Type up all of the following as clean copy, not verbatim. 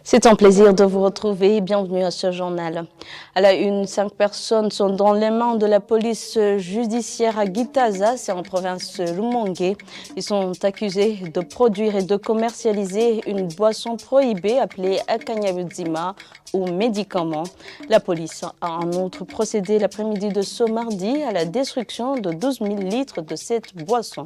C'est un plaisir de vous retrouver. Bienvenue à ce journal. À la une, 5 personnes sont dans les mains de la police judiciaire à Gitaza, c'est en province Rumongue. Ils sont accusés de produire et de commercialiser une boisson prohibée appelée Akanyabuzima ou médicament. La police a en outre procédé l'après-midi de ce mardi à la destruction de 12 000 litres de cette boisson.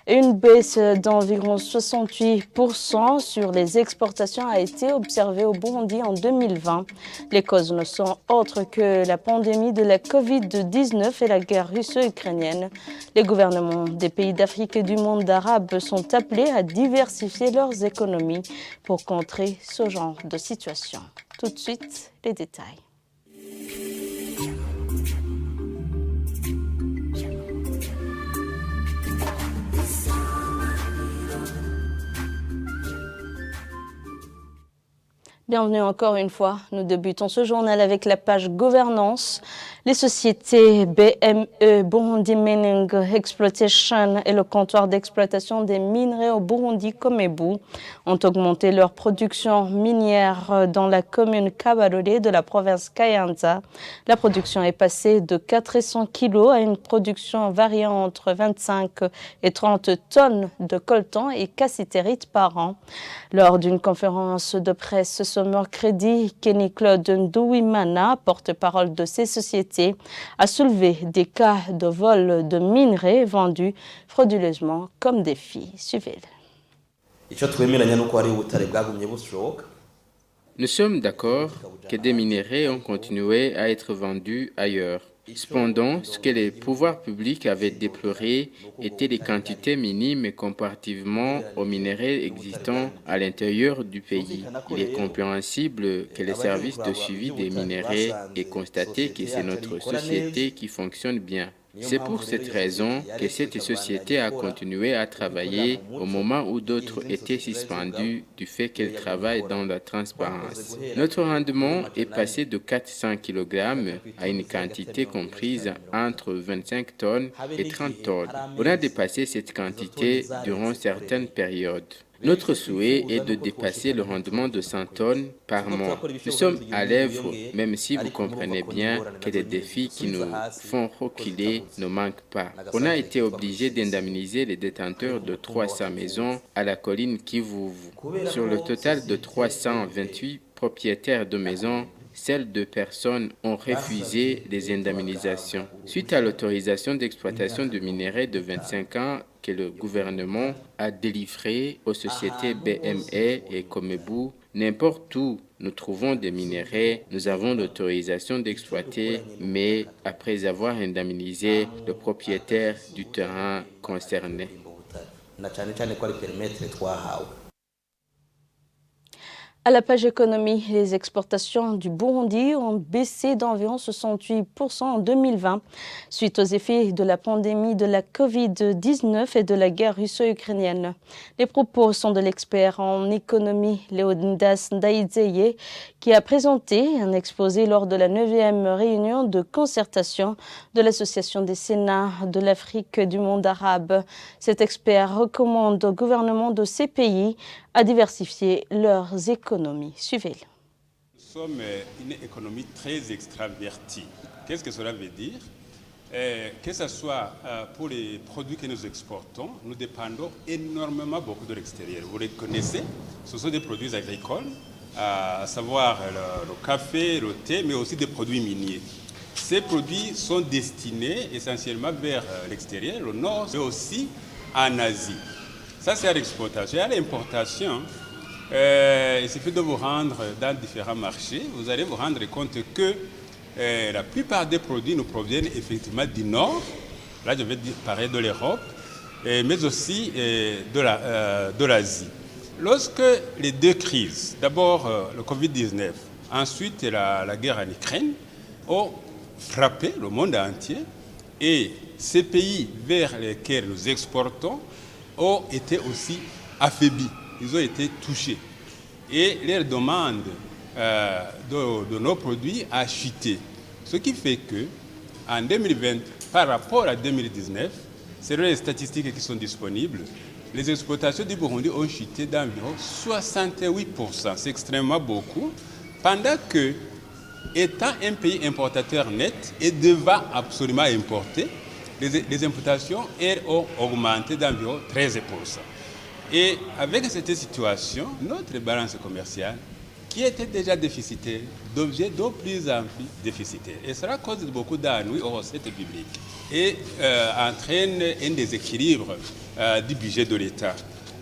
Une baisse d'environ 68% sur les exportations a été observée au Burundi en 2020. Les causes ne sont autres que la pandémie de la Covid-19 et la guerre russo-ukrainienne. Les gouvernements des pays d'Afrique et du monde arabe sont appelés à diversifier leurs économies pour contrer ce genre de situation. Tout de suite, les détails. Bienvenue encore une fois. Nous débutons ce journal avec la page gouvernance. Les sociétés BME, Burundi Mining Exploitation et le comptoir d'exploitation des minerais au Burundi, Komebu, ont augmenté leur production minière dans la commune Kabarore de la province Kayanza. La production est passée de 400 kg à une production variant entre 25 et 30 tonnes de coltan et cassitérite par an. Lors d'une conférence de presse ce mercredi, Kenny Claude Ndouimana, porte-parole de ces sociétés, a soulevé des cas de vol de minerais vendus frauduleusement comme des filles. Suivez-le. Nous sommes d'accord que des minerais ont continué à être vendus ailleurs. Cependant, ce que les pouvoirs publics avaient déploré étaient les quantités minimes comparativement aux minerais existants à l'intérieur du pays. Il est compréhensible que les services de suivi des minerais aient constaté que c'est notre société qui fonctionne bien. C'est pour cette raison que cette société a continué à travailler au moment où d'autres étaient suspendus du fait qu'elle travaille dans la transparence. Notre rendement est passé de 400 kg à une quantité comprise entre 25 tonnes et 30 tonnes. On a dépassé cette quantité durant certaines périodes. Notre souhait est de dépasser le rendement de 100 tonnes par mois. Nous sommes à l'œuvre, même si vous comprenez bien que les défis qui nous font reculer ne manquent pas. On a été obligé d'indemniser les détenteurs de 300 maisons à la colline Kivuvu. Sur le total de 328 propriétaires de maisons, seules 2 personnes ont refusé les indemnisations. Suite à l'autorisation d'exploitation de minerais de 25 ans que le gouvernement a délivré aux sociétés BME et Komebu, n'importe où nous trouvons des minerais, nous avons l'autorisation d'exploiter, mais après avoir indemnisé le propriétaire du terrain concerné. À la page économie, les exportations du Burundi ont baissé d'environ 68% en 2020 suite aux effets de la pandémie de la Covid-19 et de la guerre russo-ukrainienne. Les propos sont de l'expert en économie Leonidas Ndaizeye qui a présenté un exposé lors de la 9e réunion de concertation de l'Association des Sénats de l'Afrique et du monde arabe. Cet expert recommande au gouvernement de ces pays à diversifier leurs économies. Suivez-le. Nous sommes une économie très extravertie. Qu'est-ce que cela veut dire? Que ce soit pour les produits que nous exportons, nous dépendons énormément beaucoup de l'extérieur. Vous les connaissez, ce sont des produits agricoles, à savoir le café, le thé, mais aussi des produits miniers. Ces produits sont destinés essentiellement vers l'extérieur, le nord, mais aussi en Asie. Ça, c'est à l'exportation. Et à l'importation, il suffit de vous rendre dans différents marchés. Vous allez vous rendre compte que la plupart des produits nous proviennent effectivement du Nord. Là, je vais parler de l'Europe, mais aussi de l'Asie. Lorsque les 2 crises, d'abord le Covid-19, ensuite la guerre en Ukraine, ont frappé le monde entier, et ces pays vers lesquels nous exportons ont été aussi affaiblis, ils ont été touchés. Et leur demande de nos produits a chuté. Ce qui fait qu'en 2020, par rapport à 2019, selon les statistiques qui sont disponibles, les exportations du Burundi ont chuté d'environ 68%. C'est extrêmement beaucoup. Pendant que, étant un pays importateur net et devant absolument importer, les importations, elles, ont augmenté d'environ 13%. Et avec cette situation, notre balance commerciale, qui était déjà déficitaire, devient de plus en plus déficitaire. Et cela cause beaucoup d'ennuis aux recettes publiques et entraîne un déséquilibre du budget de l'État.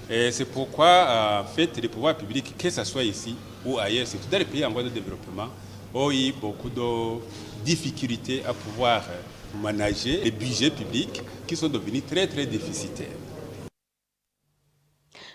Et c'est pourquoi, en fait, les pouvoirs publics, que ce soit ici ou ailleurs, surtout dans les pays en voie de développement, ont eu beaucoup de difficultés à pouvoir manager les budgets publics qui sont devenus très, très déficitaires.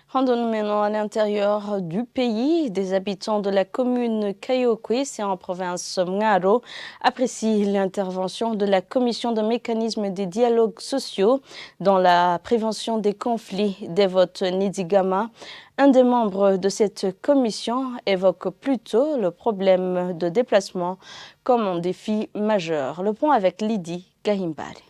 Rendons-nous maintenant à l'intérieur du pays. Des habitants de la commune Kayokwe, c'est en province Mwaro, apprécient l'intervention de la commission de mécanisme des dialogues sociaux dans la prévention des conflits des votes Nidigama. Un des membres de cette commission évoque plutôt le problème de déplacement comme un défi majeur. Le point avec Lydie Gahimbare.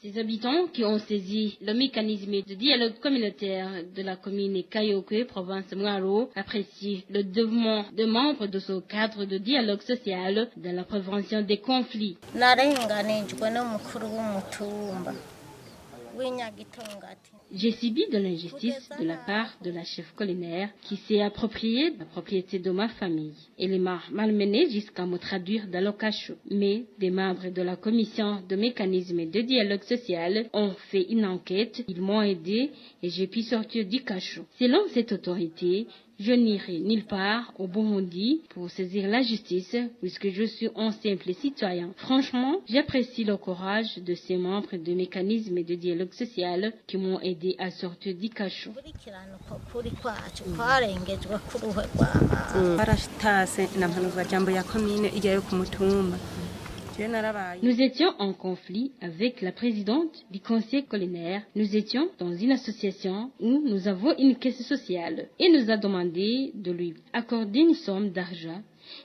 Ces habitants qui ont saisi le mécanisme de dialogue communautaire de la commune Kayokwe, province Mwaro, apprécient le développement de membres de ce cadre de dialogue social dans la prévention des conflits. J'ai subi de l'injustice de la part de la chef collinaire qui s'est appropriée la propriété de ma famille. Elle m'a malmenée jusqu'à me traduire dans le cachot. Mais des membres de la commission de mécanisme de dialogue social ont fait une enquête. Ils m'ont aidé et j'ai pu sortir du cachot. Selon cette autorité, je n'irai nulle part au Burundi pour saisir la justice puisque je suis un simple citoyen. Franchement, j'apprécie le courage de ces membres du mécanisme de dialogue social qui m'ont aidé à sortir du cachot. Nous étions en conflit avec la présidente du conseil collinaire. Nous étions dans une association où nous avons une caisse sociale et nous a demandé de lui accorder une somme d'argent.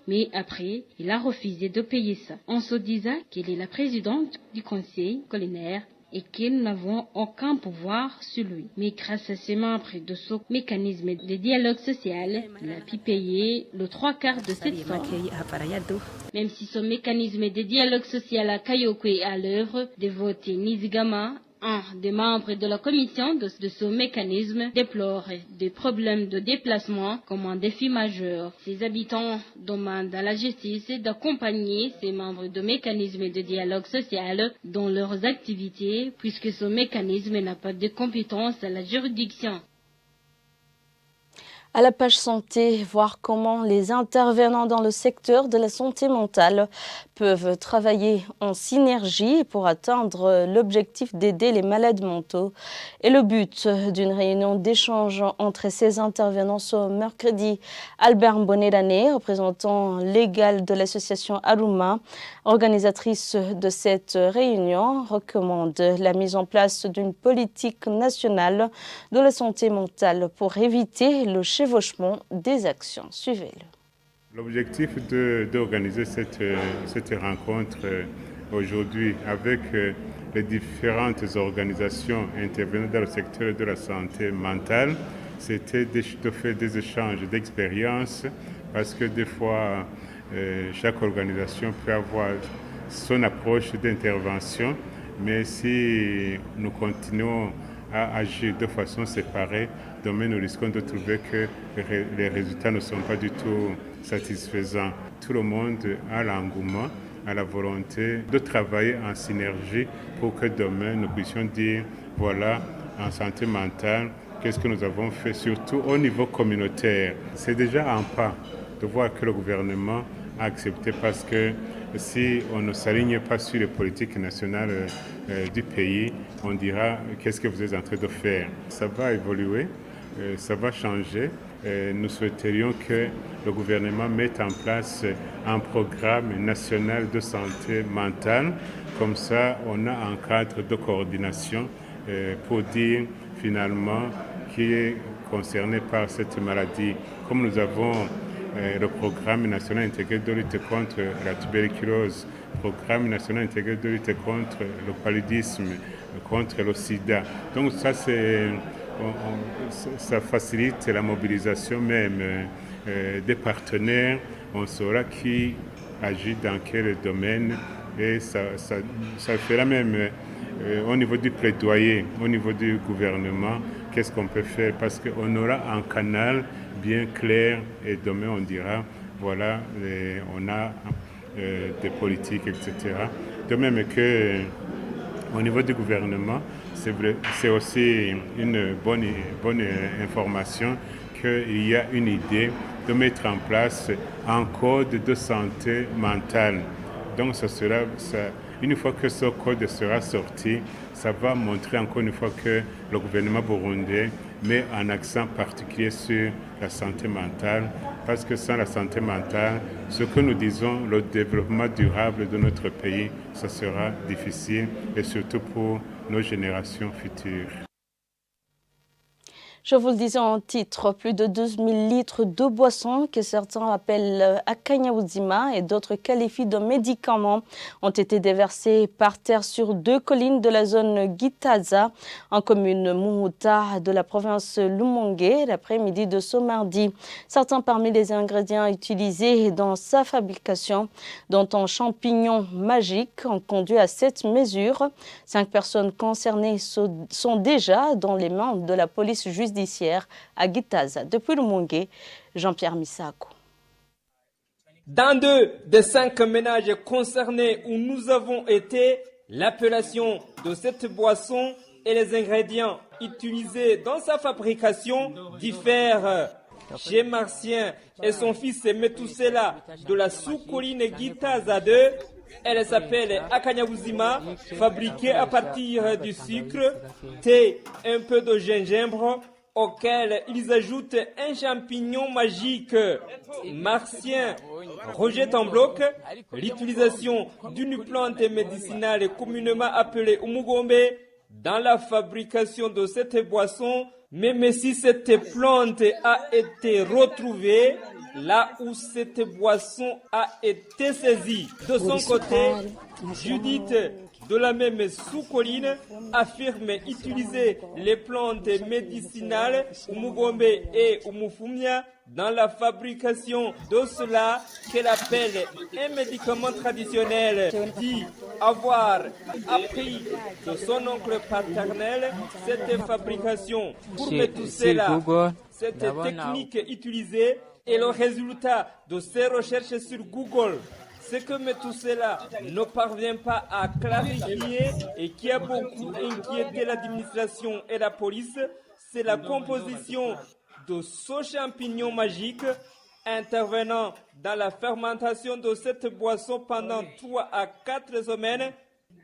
Mais après, il a refusé de payer ça en se disant qu'elle est la présidente du conseil collinaire et que nous n'avons aucun pouvoir sur lui. Mais grâce à ces membres de ce mécanisme de dialogue social, il a pu payer le 3/4 de cette somme. Même si ce mécanisme de dialogue social à Kayokwe est à l'œuvre, Devote Nizigama, un des membres de la commission de ce mécanisme, déplore des problèmes de déplacement comme un défi majeur. Ses habitants demandent à la justice d'accompagner ces membres de mécanisme de dialogue social dans leurs activités puisque ce mécanisme n'a pas de compétence à la juridiction. À la page santé, voir comment les intervenants dans le secteur de la santé mentale peuvent travailler en synergie pour atteindre l'objectif d'aider les malades mentaux. Et le but d'une réunion d'échange entre ces intervenants ce mercredi, Albert Mbonerane, représentant légal de l'association Aruma, organisatrice de cette réunion, recommande la mise en place d'une politique nationale de la santé mentale pour éviter le chevauchement des actions. Suivez-le. L'objectif d'organiser cette rencontre aujourd'hui avec les différentes organisations intervenant dans le secteur de la santé mentale, c'était de faire des échanges d'expériences parce que des fois, chaque organisation peut avoir son approche d'intervention, mais si nous continuons à agir de façon séparée, demain nous risquons de trouver que les résultats ne sont pas du tout satisfaisants. Tout le monde a l'engouement, a la volonté de travailler en synergie pour que demain nous puissions dire, voilà, en santé mentale, qu'est-ce que nous avons fait, surtout au niveau communautaire. C'est déjà un pas de voir que le gouvernement a accepté parce que si on ne s'aligne pas sur les politiques nationales du pays, on dira qu'est-ce que vous êtes en train de faire. Ça va évoluer, ça va changer. Nous souhaiterions que le gouvernement mette en place un programme national de santé mentale. Comme ça, on a un cadre de coordination pour dire finalement qui est concerné par cette maladie. Comme nous avons le programme national intégré de lutte contre la tuberculose, le programme national intégré de lutte contre le paludisme, contre le sida. Donc ça, c'est ça facilite la mobilisation même des partenaires. On saura qui agit dans quel domaine et ça fera même au niveau du plaidoyer, au niveau du gouvernement, qu'est-ce qu'on peut faire parce qu'on aura un canal bien clair et demain on dira voilà, on a des politiques, etc. De même que au niveau du gouvernement, c'est aussi une bonne information qu'il y a une idée de mettre en place un code de santé mentale. Donc une fois que ce code sera sorti, ça va montrer encore une fois que le gouvernement burundais met un accent particulier sur la santé mentale, parce que sans la santé mentale, ce que nous disons, le développement durable de notre pays, ça sera difficile, et surtout pour nos générations futures. Je vous le disais en titre, plus de 12 000 litres d'eau boisson que certains appellent Akanyabuzima et d'autres qualifient de médicaments ont été déversés par terre sur 2 collines de la zone Gitaza en commune Muhuta de la province Lumongue l'après-midi de ce mardi. Certains parmi les ingrédients utilisés dans sa fabrication, dont un champignon magique, ont conduit à cette mesure. 5 personnes concernées sont déjà dans les mains de la police judiciaire à Gitaza. Depuis Lumongue, Jean-Pierre Misako. Dans 2 des 5 ménages concernés où nous avons été, l'appellation de cette boisson et les ingrédients utilisés dans sa fabrication diffèrent. Chez Martien et son fils Metoussela de la sous-colline Gitaza 2, elle s'appelle Akanyabuzima, fabriquée à partir du sucre, thé, un peu de gingembre, auquel ils ajoutent un champignon magique. Martien rejette en bloc l'utilisation d'une plante médicinale communément appelée umugombe dans la fabrication de cette boisson, même si cette plante a été retrouvée là où cette boisson a été saisie. De son côté, Judith, de la même sous-colline, affirme utiliser les plantes médicinales umugombe et umufumia dans la fabrication de cela qu'elle appelle un médicament traditionnel, dit avoir appris de son oncle paternel cette fabrication. Pour Metoussela, cette technique utilisée est le résultat de ses recherches sur Google. Ce que Metoussela ne parvient pas à clarifier et qui a beaucoup inquiété l'administration et la police, c'est la composition de ce champignon magique intervenant dans la fermentation de cette boisson pendant 3 à 4 semaines.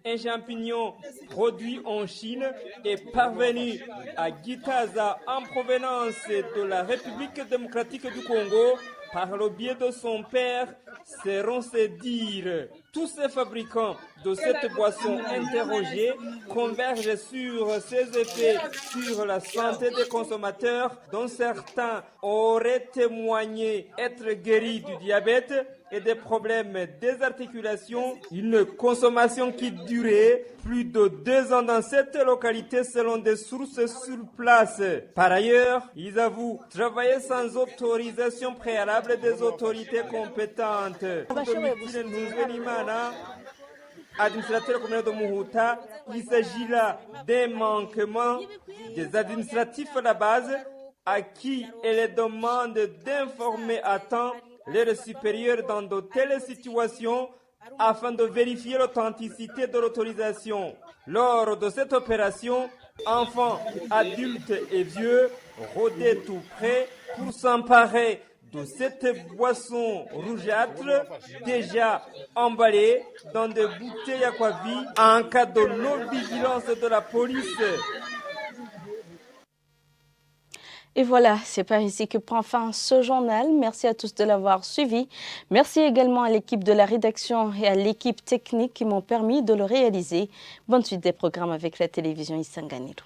Un champignon produit en Chine est parvenu à Gitaza en provenance de la République démocratique du Congo par le biais de son père, seront ses dires. Tous ces fabricants de cette boisson interrogés convergent sur ses effets sur la santé des consommateurs, dont certains auraient témoigné être guéris du diabète et des problèmes des articulations, une consommation qui durait plus de 2 ans dans cette localité selon des sources sur place. Par ailleurs, ils avouent travailler sans autorisation préalable des autorités compétentes. Administrateur communal de Muhuta, il s'agit là d'un manquement des administratifs à la base à qui elle demande d'informer à temps leurs supérieurs dans de telles situations afin de vérifier l'authenticité de l'autorisation. Lors de cette opération, enfants, adultes et vieux rôdaient tout près pour s'emparer de cette boisson rougeâtre déjà emballée dans des bouteilles aquavie en cas de non-vigilance de la police. Et voilà, c'est par ici que prend fin ce journal. Merci à tous de l'avoir suivi. Merci également à l'équipe de la rédaction et à l'équipe technique qui m'ont permis de le réaliser. Bonne suite des programmes avec la télévision Isanganiro.